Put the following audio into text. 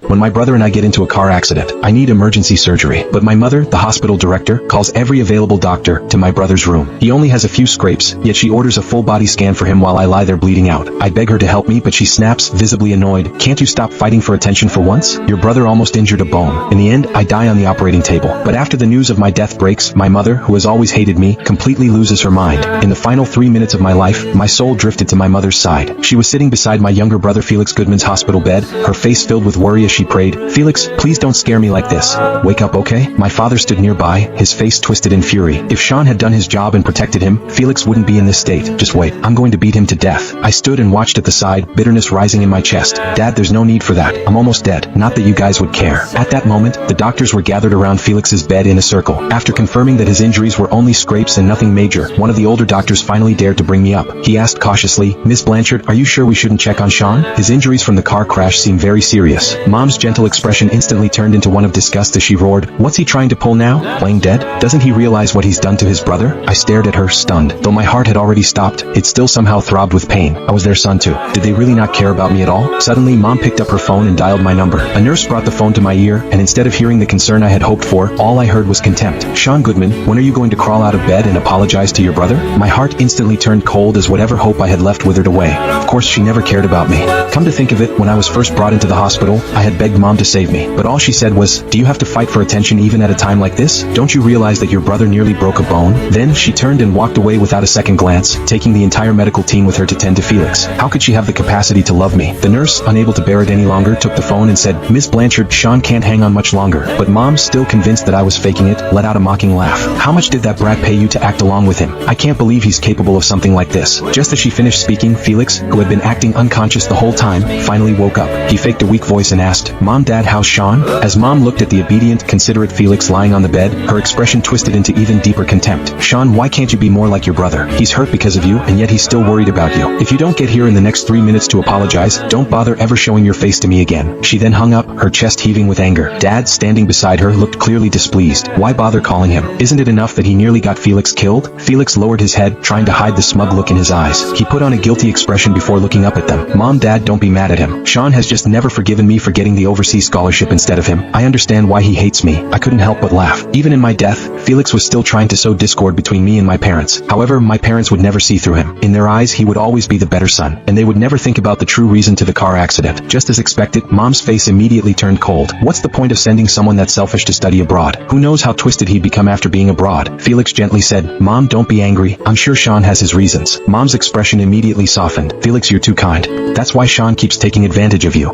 When my brother and I get into a car accident, I need emergency surgery. But my mother, the hospital director, calls every available doctor to my brother's room. He only has a few scrapes, yet she orders a full body scan for him while I lie there bleeding out. I beg her to help me, but she snaps, visibly annoyed. Can't you stop fighting for attention for once? Your brother almost injured a bone. In the end, I die on the operating table. But after the news of my death breaks, my mother, who has always hated me, completely loses her mind. In the final 3 minutes of my life, my soul drifted to my mother's side. She was sitting beside my younger brother Felix Goodman's hospital bed, her face filled with worry as she prayed, "Felix, please don't scare me like this. Wake up, okay?" My father stood nearby, his face twisted in fury. If Sean had done his job and protected him, Felix wouldn't be in this state. Just wait, I'm going to beat him to death. I stood and watched at the side, bitterness rising in my chest. Dad, there's no need for that. I'm almost dead. Not that you guys would care. At that moment, the doctors were gathered around Felix's bed in a circle. After confirming that his injuries were only scrapes and nothing major, one of the older doctors finally dared to bring me up. He asked cautiously, "Miss Blanchard, are you sure we shouldn't check on Sean? His injuries from the car crash seem very serious." Mom's gentle expression instantly turned into one of disgust as she roared, "What's he trying to pull now? Playing dead? Doesn't he realize what he's done to his brother?" I stared at her, stunned. Though my heart had already stopped, it still somehow throbbed with pain. I was their son too. Did they really not care about me at all? Suddenly, Mom picked up her phone and dialed my number. A nurse brought the phone to my ear, and instead of hearing the concern I had hoped for, all I heard was contempt. "Sean Goodman, when are you going to crawl out of bed and apologize to your brother?" My heart instantly turned cold as whatever hope I had left withered away. Of course, she never cared about me. Come to think of it, when I was first brought into the hospital, I had begged Mom to save me. But all she said was, "Do you have to fight for attention even at a time like this? Don't you realize that your brother nearly broke a bone?" Then she turned and walked away without a second glance, taking the entire medical team with her to tend to Felix. How could she have the capacity to love me? The nurse, unable to bear it any longer, took the phone and said, "Miss Blanchard, Sean can't hang on much longer." But Mom, still convinced that I was faking it, let out a mocking laugh. "How much did that brat pay you to act along with him? I can't believe he's capable of something like this." Just as she finished speaking, Felix, who had been acting unconscious the whole time, finally woke up. He faked a weak voice and asked, "Mom, Dad, how's Sean?" As Mom looked at the obedient, considerate Felix lying on the bed, her expression twisted into even deeper contempt. "Sean, why can't you be more like your brother? He's hurt because of you, and yet he's still worried about you. If you don't get here in the next 3 minutes to apologize, don't bother ever showing your face to me again." She then hung up, her chest heaving with anger. Dad, standing beside her, looked clearly displeased. Why bother calling him? Isn't it enough that he nearly got Felix killed? Felix lowered his head, trying to hide the smug look in his eyes. He put on a guilty expression before looking up at them. "Mom, Dad, don't be mad at him. Sean has just never forgiven me for getting the overseas scholarship instead of him. I understand why he hates me." I couldn't help but laugh. Even in my death, Felix was still trying to sow discord between me and my parents. However, my parents would never see through him. In their eyes, he would always be the better son, and they would never think about the true reason to the car accident. Just as expected, Mom's face immediately turned cold. What's the point of sending someone that selfish to study abroad? Who knows how twisted he'd become after being abroad? Felix gently said, "Mom, don't be angry. I'm sure Sean has his reasons." Mom's expression immediately softened. "Felix, you're too kind. That's why Sean keeps taking advantage of you."